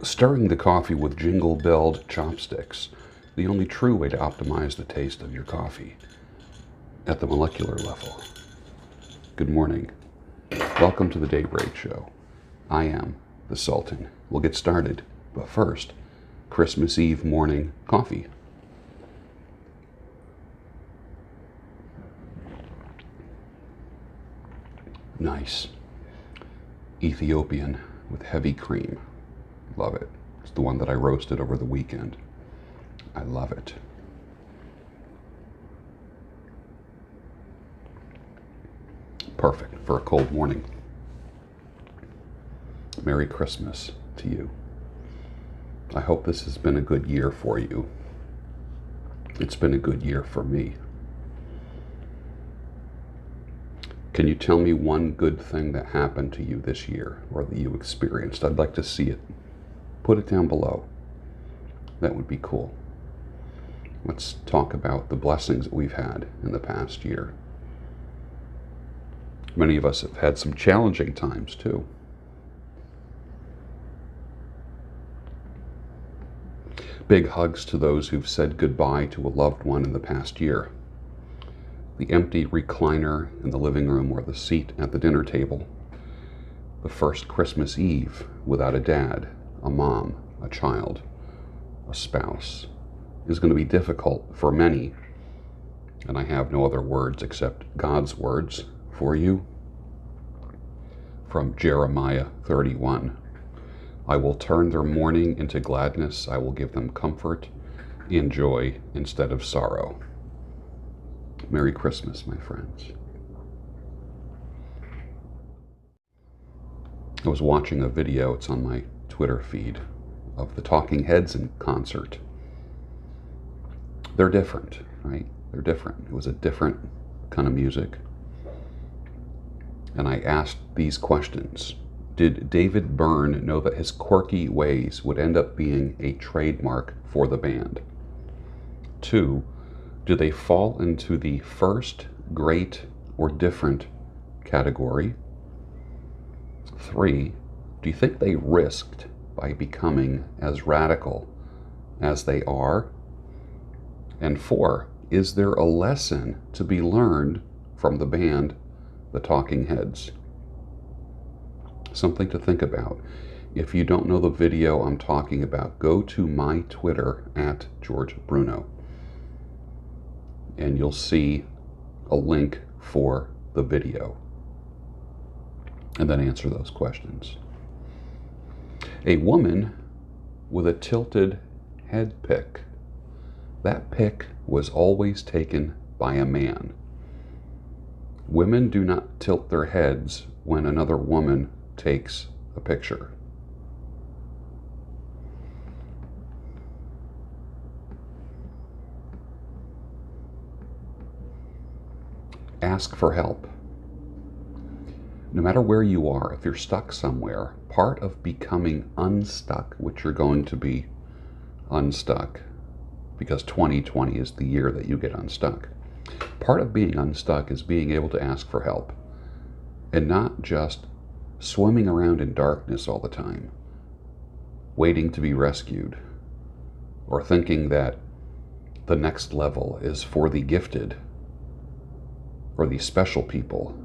Stirring the coffee with jingle-belled chopsticks, the only true way to optimize the taste of your coffee at the molecular level. Good morning. Welcome to the Daybreak Show. I am the Sultan. We'll get started, but first, Christmas Eve morning coffee. Nice. Ethiopian with heavy cream. Love it. It's the one that I roasted over the weekend. I love it. Perfect for a cold morning. Merry Christmas to you. I hope this has been a good year for you. It's been a good year for me. Can you tell me one good thing that happened to you this year or that you experienced? I'd like to see it. Put it down below. That would be cool. Let's talk about the blessings that we've had in the past year. Many of us have had some challenging times too. Big hugs to those who've said goodbye to a loved one in the past year. The empty recliner in the living room or the seat at the dinner table. The first Christmas Eve without a dad, a mom, a child, a spouse is going to be difficult for many. And I have no other words except God's words for you. From Jeremiah 31. I will turn their mourning into gladness. I will give them comfort and joy instead of sorrow. Merry Christmas, my friends. I was watching a video, it's on my Twitter feed, of the Talking Heads in concert. They're different, right? They're different. It was a different kind of music. And I asked these questions. Did David Byrne know that his quirky ways would end up being a trademark for the band? 2, do they fall into the first, great, or different category? 3, do you think they risked by becoming as radical as they are? And 4, is there a lesson to be learned from the band, the Talking Heads? Something to think about. If you don't know the video I'm talking about, go to my Twitter at George Bruno. And you'll see a link for the video. And then answer those questions. A woman with a tilted head pick. That pick was always taken by a man. Women do not tilt their heads when another woman takes a picture. Ask for help. No matter where you are, if you're stuck somewhere, part of becoming unstuck, which you're going to be unstuck, because 2020 is the year that you get unstuck. Part of being unstuck is being able to ask for help and not just swimming around in darkness all the time, waiting to be rescued, or thinking that the next level is for the gifted or the special people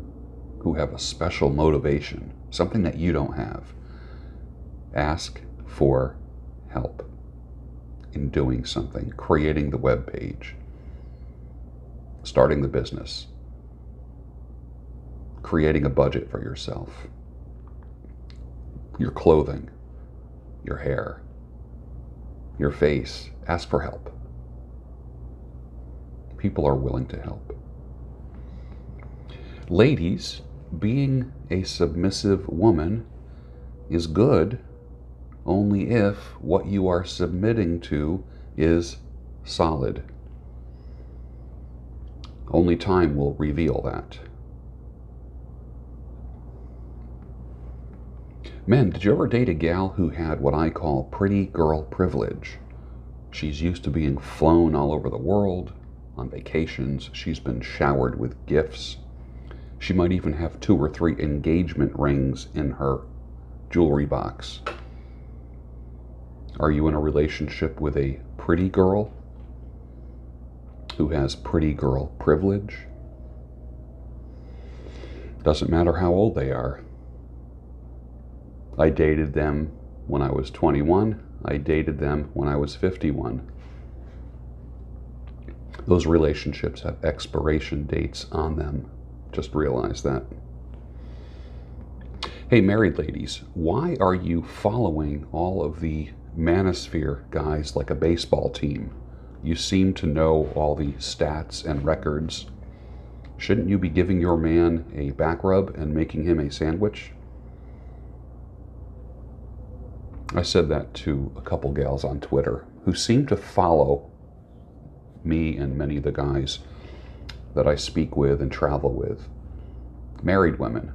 who have a special motivation, something that you don't have. Ask for help in doing something, creating the web page, starting the business, creating a budget for yourself, your clothing, your hair, your face. Ask for help. People are willing to help. Ladies, being a submissive woman is good only if what you are submitting to is solid. Only time will reveal that. Men, did you ever date a gal who had what I call pretty girl privilege? She's used to being flown all over the world, on vacations. She's been showered with gifts. She might even have 2 or 3 engagement rings in her jewelry box. Are you in a relationship with a pretty girl who has pretty girl privilege? Doesn't matter how old they are. I dated them when I was 21. I dated them when I was 51. Those relationships have expiration dates on them. Just realize that. Hey, married ladies, why are you following all of the manosphere guys like a baseball team? You seem to know all the stats and records. Shouldn't you be giving your man a back rub and making him a sandwich? I said that to a couple gals on Twitter who seem to follow me and many of the guys that I speak with and travel with, married women,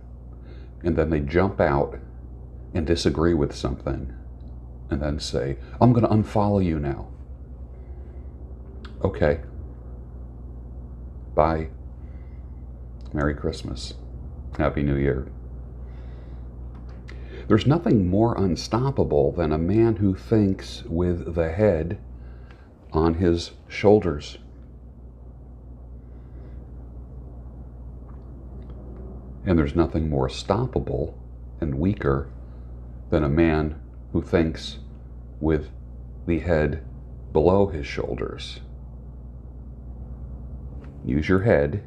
and then they jump out and disagree with something and then say, I'm going to unfollow you now. Okay. Bye. Merry Christmas. Happy New Year. There's nothing more unstoppable than a man who thinks with the head on his shoulders. And there's nothing more stoppable and weaker than a man who thinks with the head below his shoulders. Use your head,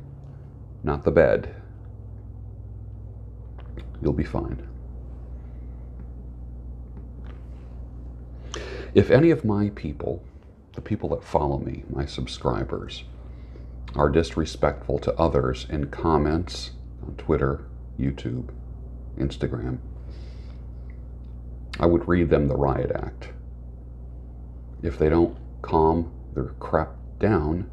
not the bed. You'll be fine. If any of my people, the people that follow me, my subscribers, are disrespectful to others in comments on Twitter, YouTube, Instagram, I would read them the riot act. If they don't calm their crap down,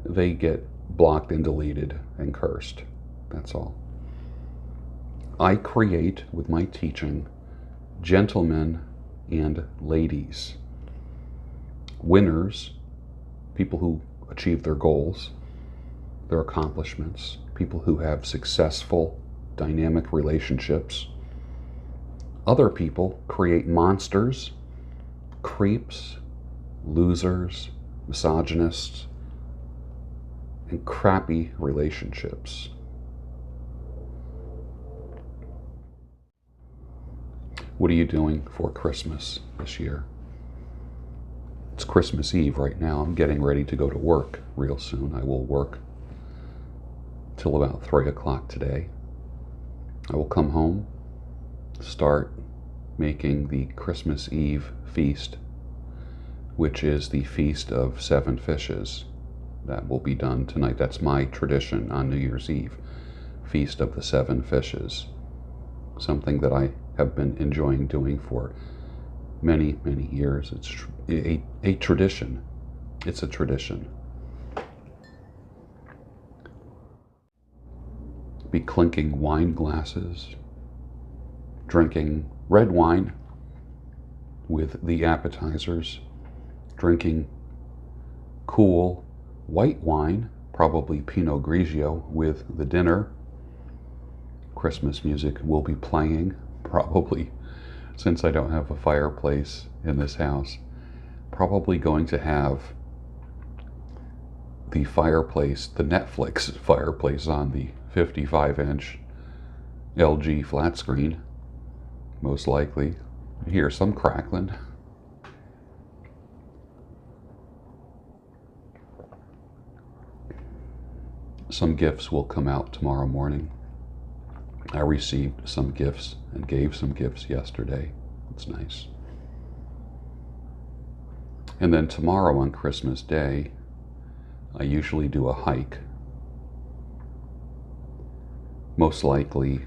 they get blocked and deleted and cursed. That's all. I create with my teaching gentlemen and ladies, winners, people who achieve their goals, their accomplishments, people who have successful, dynamic relationships. Other people create monsters, creeps, losers, misogynists, and crappy relationships. What are you doing for Christmas this year? It's Christmas Eve right now. I'm getting ready to go to work real soon. I will work till about 3 o'clock today. I will come home, start making the Christmas Eve feast, which is the Feast of 7 Fishes. That will be done tonight. That's my tradition on New Year's Eve. Feast of the 7 Fishes. Something that I have been enjoying doing for many, many years. It's a tradition. It's a tradition. Be clinking wine glasses, drinking red wine with the appetizers, drinking cool white wine, probably Pinot Grigio, with the dinner. Christmas music will be playing, probably, since I don't have a fireplace in this house, probably going to have the fireplace, the Netflix fireplace on the 55-inch LG flat screen, most likely. Hear some crackling. Some gifts will come out tomorrow morning. I received some gifts and gave some gifts yesterday. It's nice. And then tomorrow on Christmas Day, I usually do a hike. Most likely,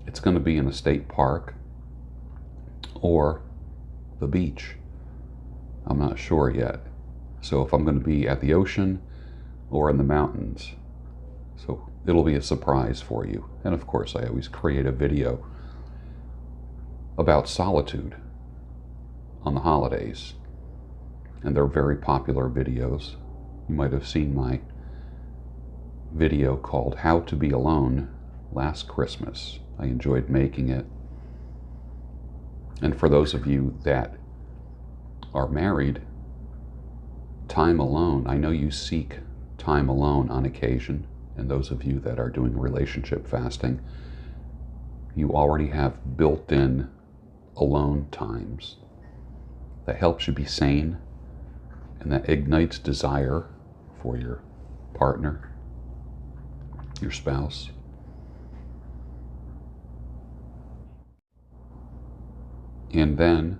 it's going to be in a state park or the beach. I'm not sure yet. So if I'm going to be at the ocean or in the mountains. So it'll be a surprise for you. And of course, I always create a video about solitude on the holidays. And they're very popular videos. You might have seen my video called How to Be Alone last Christmas. I enjoyed making it. And for those of you that are married, time alone, I know you seek time alone on occasion, and those of you that are doing relationship fasting, you already have built-in alone times that helps you be sane and that ignites desire for your partner, your spouse. And then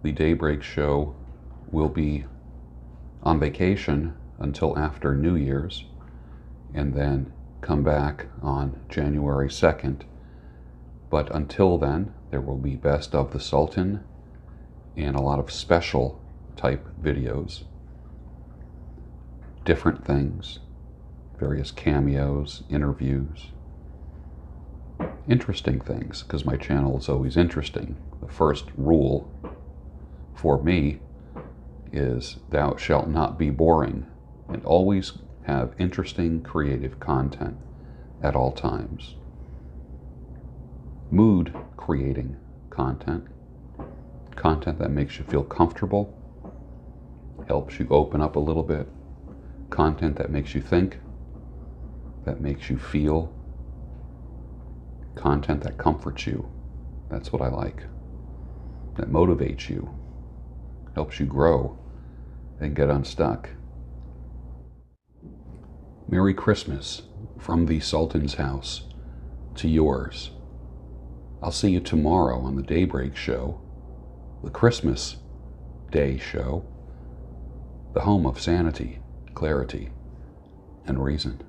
the Daybreak show will be on vacation until after New Year's, and then come back on January 2nd. But until then, there will be Best of the Sultan and a lot of special type videos, different things, various cameos, interviews, interesting things, because my channel is always interesting. The first rule for me is thou shalt not be boring, and always have interesting, creative content at all times. Mood creating content, content that makes you feel comfortable, helps you open up a little bit, content that makes you think, that makes you feel, content that comforts you. That's what I like. That motivates you, helps you grow and get unstuck. Merry Christmas from the Sultan's house to yours. I'll see you tomorrow on the Daybreak show, the Christmas Day show, the home of sanity, clarity, and reason.